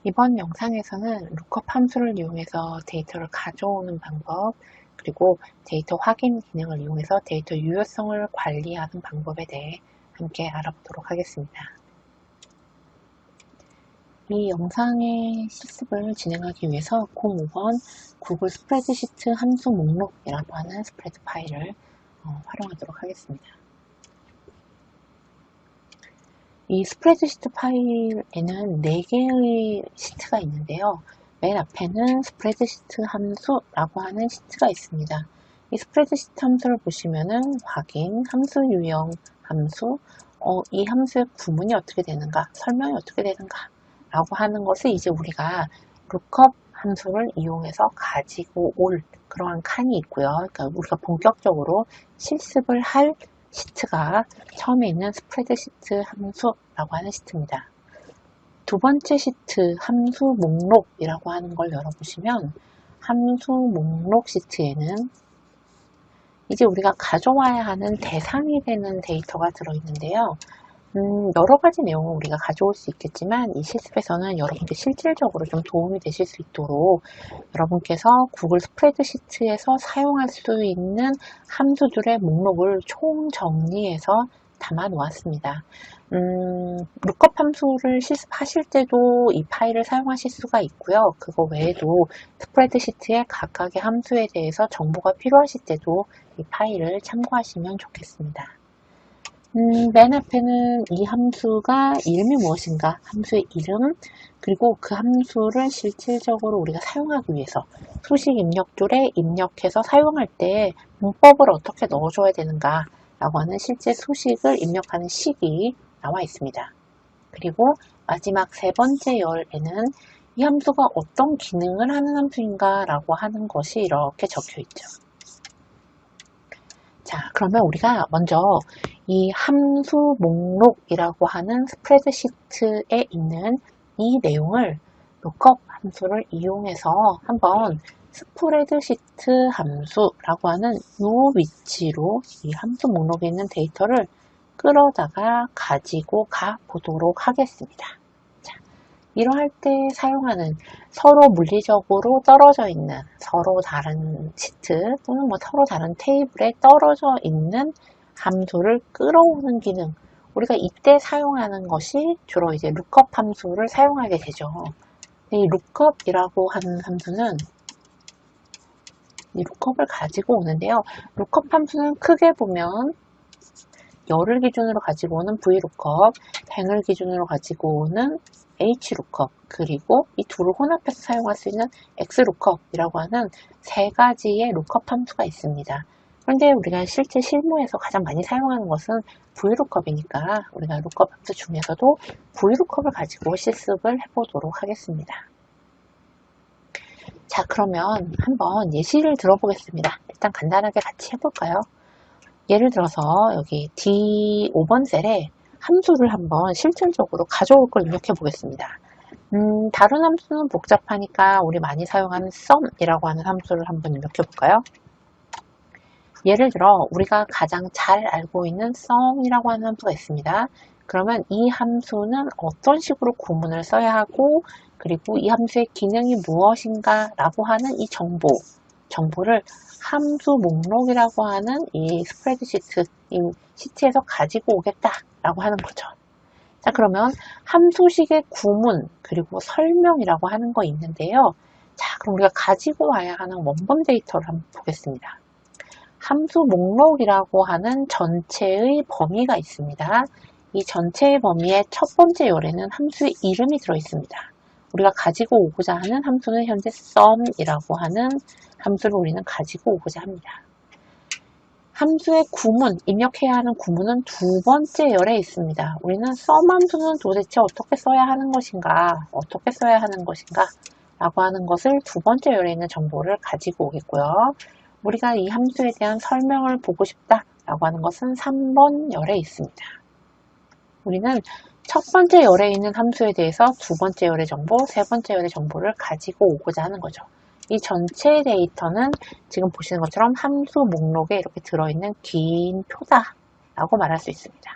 이번 영상에서는 lookup 함수를 이용해서 데이터를 가져오는 방법, 그리고 데이터 확인 기능을 이용해서 데이터 유효성을 관리하는 방법에 대해 함께 알아보도록 하겠습니다. 이 영상의 실습을 진행하기 위해서 05번 구글 스프레드시트 함수 목록이라고 하는 스프레드 파일을 활용하도록 하겠습니다. 이 스프레드시트 파일에는 4개의 시트가 있는데요. 맨 앞에는 스프레드시트 함수라고 하는 시트가 있습니다. 이 스프레드시트 함수를 보시면은 확인, 함수 유형, 함수, 이 함수의 구문이 어떻게 되는가, 설명이 어떻게 되는가 라고 하는 것을 이제 우리가 lookup 함수를 이용해서 가지고 올 그러한 칸이 있고요. 그러니까 우리가 본격적으로 실습을 할 시트가 처음에 있는 스프레드시트 함수라고 하는 시트입니다. 두 번째 시트 함수 목록이라고 하는 걸 열어보시면 함수 목록 시트에는 이제 우리가 가져와야 하는 대상이 되는 데이터가 들어있는데요. 여러 가지 내용을 우리가 가져올 수 있겠지만 이 실습에서는 여러분께 실질적으로 좀 도움이 되실 수 있도록 여러분께서 구글 스프레드시트에서 사용할 수 있는 함수들의 목록을 총정리해서 담아 놓았습니다. lookup 함수를 실습하실 때도 이 파일을 사용하실 수가 있고요. 그거 외에도 스프레드시트의 각각의 함수에 대해서 정보가 필요하실 때도 이 파일을 참고하시면 좋겠습니다. 맨 앞에는 이 함수가 이름이 무엇인가, 함수의 이름, 그리고 그 함수를 실질적으로 우리가 사용하기 위해서 수식 입력줄에 입력해서 사용할 때 문법을 어떻게 넣어줘야 되는가 라고 하는 실제 수식을 입력하는 식이 나와 있습니다. 그리고 마지막 세 번째 열에는 이 함수가 어떤 기능을 하는 함수인가 라고 하는 것이 이렇게 적혀 있죠. 자, 그러면 우리가 먼저 이 함수 목록이라고 하는 스프레드시트에 있는 이 내용을 lookup 함수를 이용해서 한번 스프레드시트 함수라고 하는 이 위치로 이 함수 목록에 있는 데이터를 끌어다가 가지고 가 보도록 하겠습니다. 자, 이러할 때 사용하는 서로 물리적으로 떨어져 있는 서로 다른 시트 또는 뭐 서로 다른 테이블에 떨어져 있는 함수를 끌어오는 기능, 우리가 이때 사용하는 것이 주로 이제 lookup 함수를 사용하게 되죠. 이 lookup이라고 하는 함수는 이 lookup을 가지고 오는데요. lookup 함수는 크게 보면 열을 기준으로 가지고 오는 VLOOKUP, 행을 기준으로 가지고 오는 HLOOKUP, 그리고 이 둘을 혼합해서 사용할 수 있는 XLOOKUP이라고 하는 세 가지의 lookup 함수가 있습니다. 그런데 우리가 실제 실무에서 가장 많이 사용하는 것은 VLOOKUP이니까 우리가 lookup 함수 중에서도 VLOOKUP을 가지고 실습을 해보도록 하겠습니다. 자, 그러면 한번 예시를 들어보겠습니다. 일단 간단하게 같이 해볼까요? 예를 들어서 여기 D5번 셀에 함수를 한번 실질적으로 가져올 걸 입력해 보겠습니다. 다른 함수는 복잡하니까 우리 많이 사용하는 sum이라고 하는 함수를 한번 입력해 볼까요? 예를 들어 우리가 가장 잘 알고 있는 sum이라고 하는 함수가 있습니다. 그러면 이 함수는 어떤 식으로 구문을 써야 하고, 그리고 이 함수의 기능이 무엇인가 라고 하는 이 정보를 함수 목록이라고 하는 이 스프레드시트, 이 시트에서 가지고 오겠다라고 하는 거죠. 자, 그러면 함수식의 구문, 그리고 설명이라고 하는 거 있는데요. 자, 그럼 우리가 가지고 와야 하는 원본 데이터를 한번 보겠습니다. 함수 목록이라고 하는 전체의 범위가 있습니다. 이 전체의 범위의 첫 번째 열에는 함수의 이름이 들어 있습니다. 우리가 가지고 오고자 하는 함수는 현재 sum이라고 하는 함수를 우리는 가지고 오고자 합니다. 함수의 구문, 입력해야 하는 구문은 두 번째 열에 있습니다. 우리는 sum 함수는 도대체 어떻게 써야 하는 것인가, 라고 하는 것을 두 번째 열에 있는 정보를 가지고 오겠고요. 우리가 이 함수에 대한 설명을 보고 싶다라고 하는 것은 3번 열에 있습니다. 우리는 첫 번째 열에 있는 함수에 대해서 두 번째 열의 정보, 세 번째 열의 정보를 가지고 오고자 하는 거죠. 이 전체 데이터는 지금 보시는 것처럼 함수 목록에 이렇게 들어있는 긴 표다라고 말할 수 있습니다.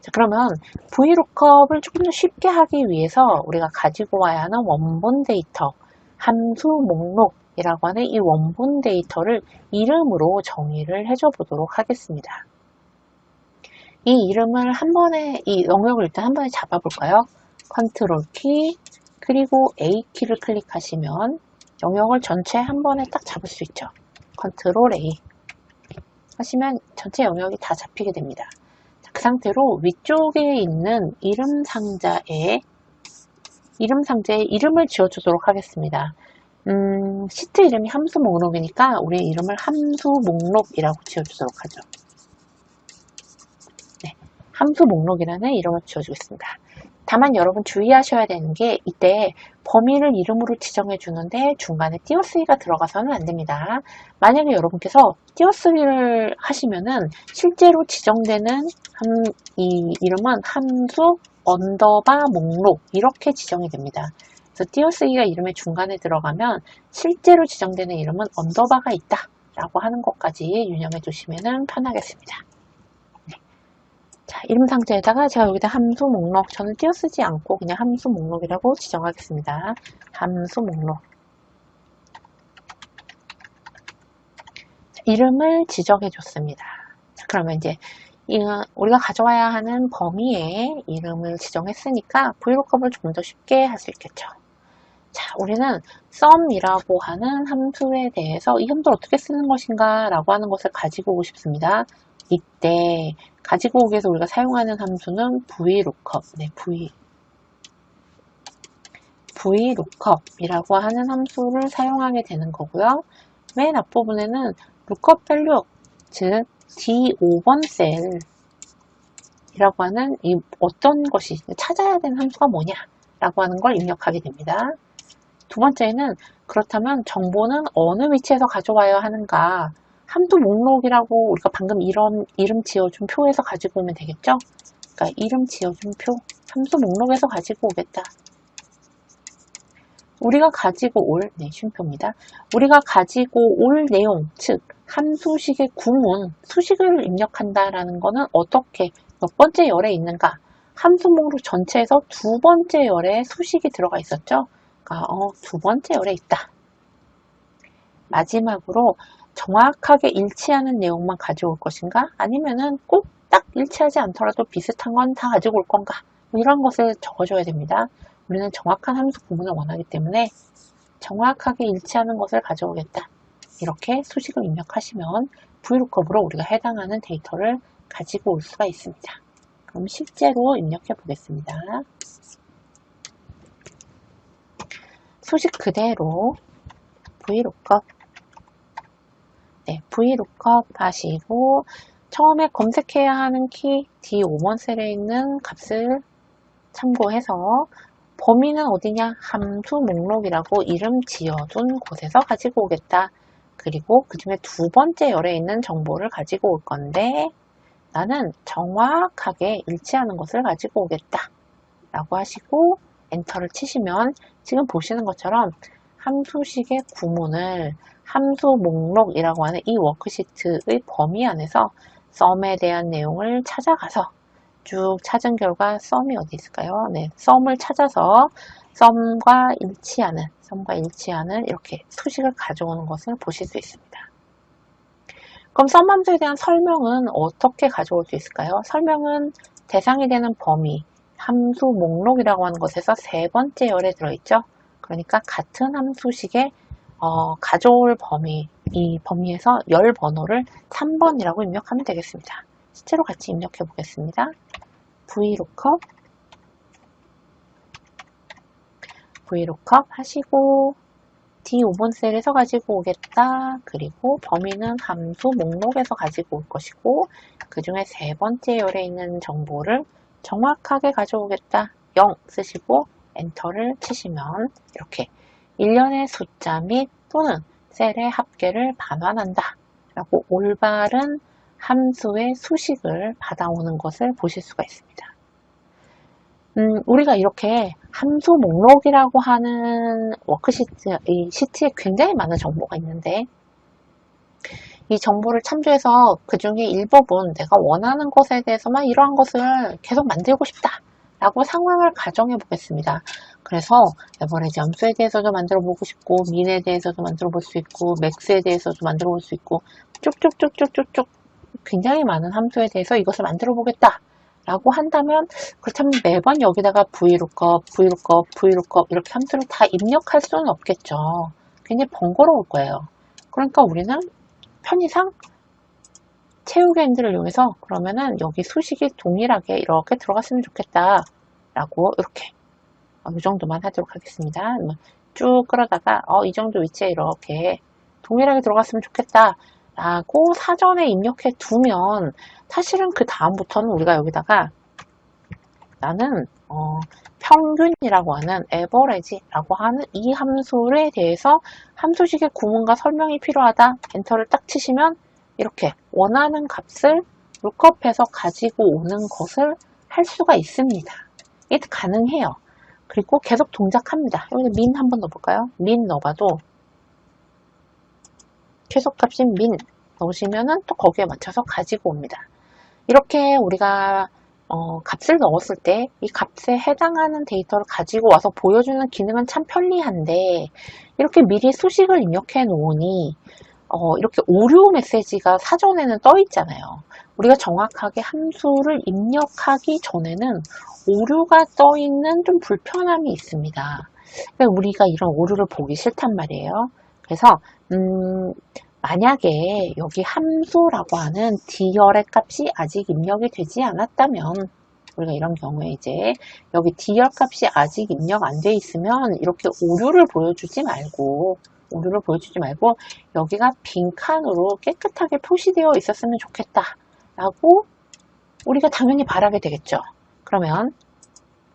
자, 그러면 VLOOKUP을 조금 더 쉽게 하기 위해서 우리가 가지고 와야 하는 원본 데이터, 함수 목록이라고 하는 이 원본 데이터를 이름으로 정의를 해줘 보도록 하겠습니다. 이 이름을 한 번에, 이 영역을 일단 한 번에 잡아볼까요? 컨트롤 키, 그리고 A 키를 클릭하시면 영역을 전체 한 번에 딱 잡을 수 있죠. 컨트롤 A 하시면 전체 영역이 다 잡히게 됩니다. 자, 그 상태로 위쪽에 있는 이름 상자에 이름을 지어주도록 하겠습니다. 시트 이름이 함수 목록이니까 우리 이름을 함수 목록이라고 지어주도록 하죠. 네, 함수 목록이라는 이름을 지어주겠습니다. 다만 여러분 주의하셔야 되는 게 이때 범위를 이름으로 지정해 주는데 중간에 띄어쓰기가 들어가서는 안 됩니다. 만약에 여러분께서 띄어쓰기를 하시면은 실제로 지정되는 이 이름은 함수 언더바 목록 이렇게 지정이 됩니다. 그래서 띄어쓰기가 이름의 중간에 들어가면 실제로 지정되는 이름은 언더바가 있다 라고 하는 것까지 유념해 두시면 편하겠습니다. 자, 이름 상자에다가 제가 여기다 함수 목록, 저는 띄어쓰지 않고 그냥 함수 목록이라고 지정하겠습니다. 함수 목록. 자, 이름을 지정해 줬습니다. 자, 그러면 이제 우리가 가져와야 하는 범위에 이름을 지정했으니까 VLOOKUP을 좀 더 쉽게 할 수 있겠죠. 자, 우리는 sum이라고 하는 함수에 대해서 이 함수를 어떻게 쓰는 것인가 라고 하는 것을 가지고 오고 싶습니다. 이때 가지고 오기 위해서 우리가 사용하는 함수는 VLOOKUP, 네, VLOOKUP이라고 하는 함수를 사용하게 되는 거고요. 맨 앞부분에는 lookup value, 즉 D5번 셀이라고 하는 이 어떤 것이 찾아야 되는 함수가 뭐냐라고 하는 걸 입력하게 됩니다. 두 번째는 그렇다면 정보는 어느 위치에서 가져와야 하는가? 함수 목록이라고 우리가 방금 이름 지어준 표에서 가지고 오면 되겠죠? 그러니까 이름 지어준 표, 함수 목록에서 가지고 오겠다. 우리가 가지고 올, 네, 쉼표입니다. 우리가 가지고 올 내용, 즉 함수식의 구문, 수식을 입력한다라는 거는 어떻게, 몇 번째 열에 있는가? 함수 목록 전체에서 두 번째 열에 수식이 들어가 있었죠? 그러니까 두 번째 열에 있다. 마지막으로 정확하게 일치하는 내용만 가져올 것인가? 아니면은 꼭 딱 일치하지 않더라도 비슷한 건 다 가지고 올 건가? 뭐 이런 것을 적어줘야 됩니다. 우리는 정확한 함수 구문을 원하기 때문에 정확하게 일치하는 것을 가져오겠다. 이렇게 수식을 입력하시면 VLOOKUP으로 우리가 해당하는 데이터를 가지고 올 수가 있습니다. 그럼 실제로 입력해 보겠습니다. 수식 그대로 VLOOKUP, 네, VLOOKUP 하시고 처음에 검색해야 하는 키 D5번 셀에 있는 값을 참고해서 범위는 어디냐? 함수 목록이라고 이름 지어둔 곳에서 가지고 오겠다. 그리고 그 중에 두 번째 열에 있는 정보를 가지고 올 건데 나는 정확하게 일치하는 것을 가지고 오겠다. 라고 하시고 엔터를 치시면 지금 보시는 것처럼 함수식의 구문을 함수 목록이라고 하는 이 워크시트의 범위 안에서 sum에 대한 내용을 찾아가서 쭉 찾은 결과 sum이 어디 있을까요? 네, sum을 찾아서 sum과 일치하는 이렇게 수식을 가져오는 것을 보실 수 있습니다. 그럼 sum 함수에 대한 설명은 어떻게 가져올 수 있을까요? 설명은 대상이 되는 범위, 함수 목록이라고 하는 것에서 세 번째 열에 들어있죠. 그러니까 같은 함수식에 가져올 범위, 이 범위에서 열 번호를 3번이라고 입력하면 되겠습니다. 실제로 같이 입력해 보겠습니다. VLOOKUP 하시고 D5번 셀에서 가지고 오겠다. 그리고 범위는 함수 목록에서 가지고 올 것이고 그 중에 세 번째 열에 있는 정보를 정확하게 가져오겠다. 0 쓰시고 엔터를 치시면 이렇게 일련의 숫자 및 또는 셀의 합계를 반환한다 라고 올바른 함수의 수식을 받아오는 것을 보실 수가 있습니다. 우리가 이렇게 함수 목록이라고 하는 워크시트, 이 시트에 굉장히 많은 정보가 있는데 이 정보를 참조해서 그 중에 일부분 내가 원하는 것에 대해서만 이러한 것을 계속 만들고 싶다 라고 상황을 가정해 보겠습니다. 그래서 에버리지 함수에 대해서도 만들어 보고 싶고, 민에 대해서도 만들어 볼 수 있고, 맥스에 대해서도 만들어 볼 수 있고, 쭉쭉쭉쭉쭉쭉 굉장히 많은 함수에 대해서 이것을 만들어 보겠다 라고 한다면, 그렇다면 매번 여기다가 VLOOKUP, VLOOKUP, VLOOKUP 이렇게 함수를 다 입력할 수는 없겠죠. 굉장히 번거로울 거예요. 그러니까 우리는 편의상 채우기 핸들을 이용해서 그러면은 여기 수식이 동일하게 이렇게 들어갔으면 좋겠다 라고 이렇게 이 정도만 하도록 하겠습니다. 쭉 끌어다가 이 정도 위치에 이렇게 동일하게 들어갔으면 좋겠다 라고 사전에 입력해 두면 사실은 그 다음부터는 우리가 여기다가 나는 평균이라고 하는 average라고 하는 이 함수에 대해서 함수식의 구문과 설명이 필요하다. 엔터를 딱 치시면 이렇게 원하는 값을 룩업해서 가지고 오는 것을 할 수가 있습니다. 이게 가능해요. 그리고 계속 동작합니다. 여기서 min 한번 넣어볼까요? min 넣어봐도 최소값인 min 넣으시면은 또 거기에 맞춰서 가지고 옵니다. 이렇게 우리가 값을 넣었을 때 이 값에 해당하는 데이터를 가지고 와서 보여주는 기능은 참 편리한데 이렇게 미리 수식을 입력해 놓으니 이렇게 오류 메시지가 사전에는 떠 있잖아요. 우리가 정확하게 함수를 입력하기 전에는 오류가 떠 있는 좀 불편함이 있습니다. 그러니까 우리가 이런 오류를 보기 싫단 말이에요. 그래서 만약에 여기 함수라고 하는 D열의 값이 아직 입력이 되지 않았다면 우리가 이런 경우에 이제 여기 D열 값이 아직 입력 안 돼 있으면 이렇게 오류를 보여주지 말고 여기가 빈칸으로 깨끗하게 표시되어 있었으면 좋겠다 라고 우리가 당연히 바라게 되겠죠. 그러면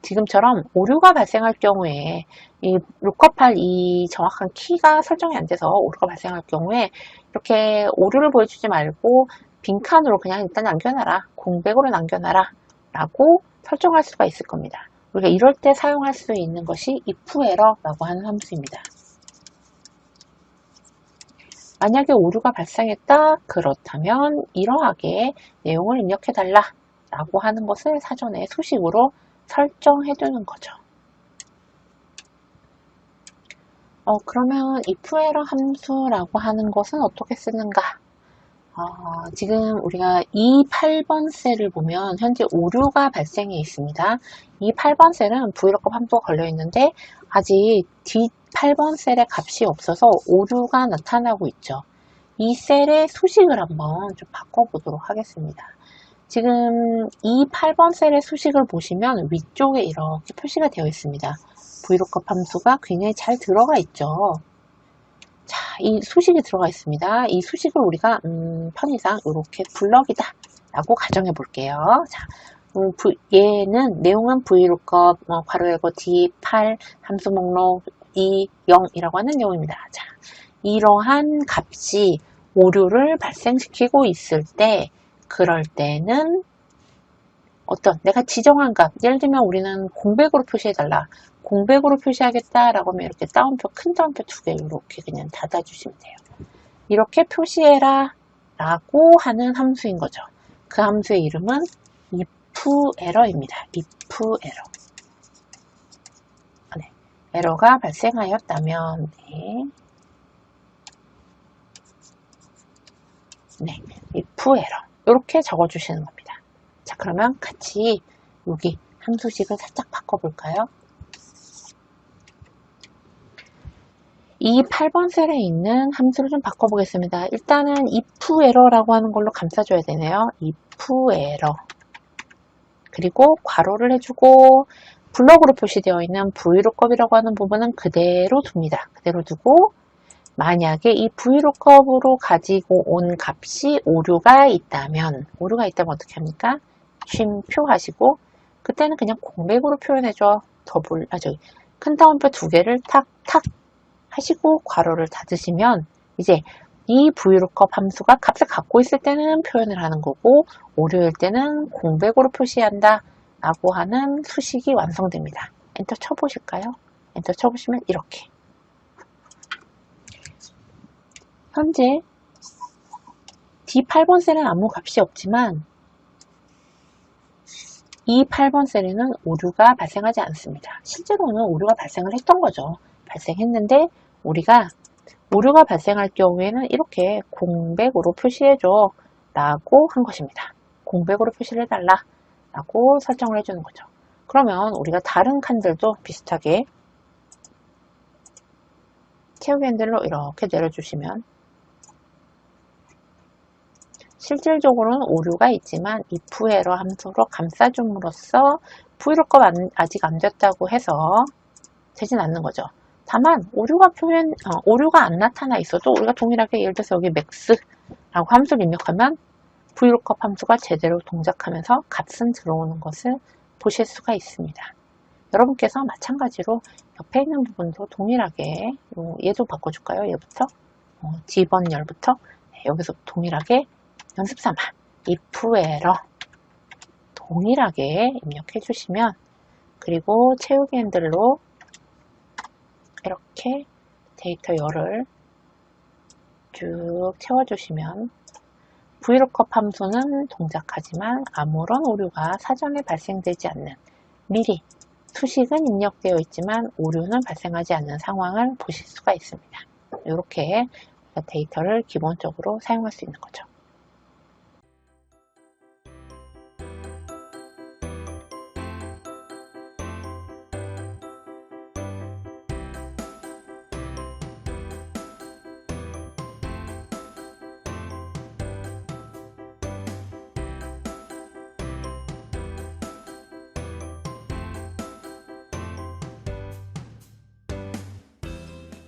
지금처럼 오류가 발생할 경우에 이 룩업할 이 정확한 키가 설정이 안 돼서 오류가 발생할 경우에 이렇게 오류를 보여주지 말고 빈칸으로 그냥 일단 남겨놔라, 공백으로 남겨놔라 라고 설정할 수가 있을 겁니다. 우리가 이럴 때 사용할 수 있는 것이 ifError라고 하는 함수입니다. 만약에 오류가 발생했다 그렇다면 이러하게 내용을 입력해달라 라고 하는 것을 사전에 수식으로 설정해 두는 거죠. 그러면 ifError 함수라고 하는 것은 어떻게 쓰는가? 지금 우리가 이 8번 셀을 보면 현재 오류가 발생해 있습니다. 이 8번 셀은 VLOOKUP 함수가 걸려 있는데 아직 뒷 8번 셀의 값이 없어서 오류가 나타나고 있죠. 이 셀의 수식을 한번 좀 바꿔보도록 하겠습니다. 지금 이 8번 셀의 수식을 보시면 위쪽에 이렇게 표시가 되어 있습니다. VLOOKUP 함수가 굉장히 잘 들어가 있죠. 자, 이 수식이 들어가 있습니다. 이 수식을 우리가 편의상 이렇게 블럭이다 라고 가정해 볼게요. 자, 얘는 내용은 VLOOKUP 괄호 열고 D8 함수 목록 2, 0이라고 하는 내용입니다. 자, 이러한 값이 오류를 발생시키고 있을 때 그럴 때는 내가 지정한 값, 예를 들면 우리는 공백으로 표시해달라. 공백으로 표시하겠다라고 하면 이렇게 따옴표, 큰 따옴표 2개 이렇게 그냥 닫아주시면 돼요. 이렇게 표시해라 라고 하는 함수인 거죠. 그 함수의 이름은 ifError입니다. ifError. 네. 에러가 발생하였다면 ifError 이렇게 적어주시는 겁니다. 자, 그러면 같이 여기 함수식을 살짝 바꿔볼까요? 이 8번 셀에 있는 함수를 좀 바꿔보겠습니다. 일단은 ifError라고 하는 걸로 감싸줘야 되네요. ifError. 그리고 괄호를 해주고 블럭으로 표시되어 있는 VLOOKUP이라고 하는 부분은 그대로 둡니다. 그대로 두고 만약에 이 VLOOKUP으로 가지고 온 값이 오류가 있다면 어떻게 합니까? 쉼표 하시고 그때는 그냥 공백으로 표현해줘. 큰 따옴표 2개를 탁탁 하시고 괄호를 닫으시면 이제 이 VLOOKUP 함수가 값을 갖고 있을 때는 표현을 하는 거고 오류일 때는 공백으로 표시한다 라고 하는 수식이 완성됩니다. 엔터 쳐보실까요? 엔터 쳐보시면 이렇게 현재 D8번 셀은 아무 값이 없지만 이 8번 셀에는 오류가 발생하지 않습니다. 실제로는 오류가 발생을 했던 거죠. 발생했는데 우리가 오류가 발생할 경우에는 이렇게 공백으로 표시해줘 라고 한 것입니다. 공백으로 표시를 해달라 라고 설정을 해주는 거죠. 그러면 우리가 다른 칸들도 비슷하게 채우기 핸들로 이렇게 내려주시면 실질적으로는 오류가 있지만 if 에러 함수로 감싸줌으로써 브이로컵 아직 안 됐다고 해서 되진 않는 거죠. 다만 오류가 안 나타나 있어도 우리가 동일하게 예를 들어서 여기 max라고 함수를 입력하면 브이로컵 함수가 제대로 동작하면서 값은 들어오는 것을 보실 수가 있습니다. 여러분께서 마찬가지로 옆에 있는 부분도 동일하게 얘도 바꿔줄까요? 얘부터 G번 열부터 여기서 동일하게 연습삼아 if error 동일하게 입력해 주시면 그리고 채우기 핸들로 이렇게 데이터 열을 쭉 채워주시면 브이로컵 함수는 동작하지만 아무런 오류가 사전에 발생되지 않는 미리 수식은 입력되어 있지만 오류는 발생하지 않는 상황을 보실 수가 있습니다. 이렇게 데이터를 기본적으로 사용할 수 있는 거죠.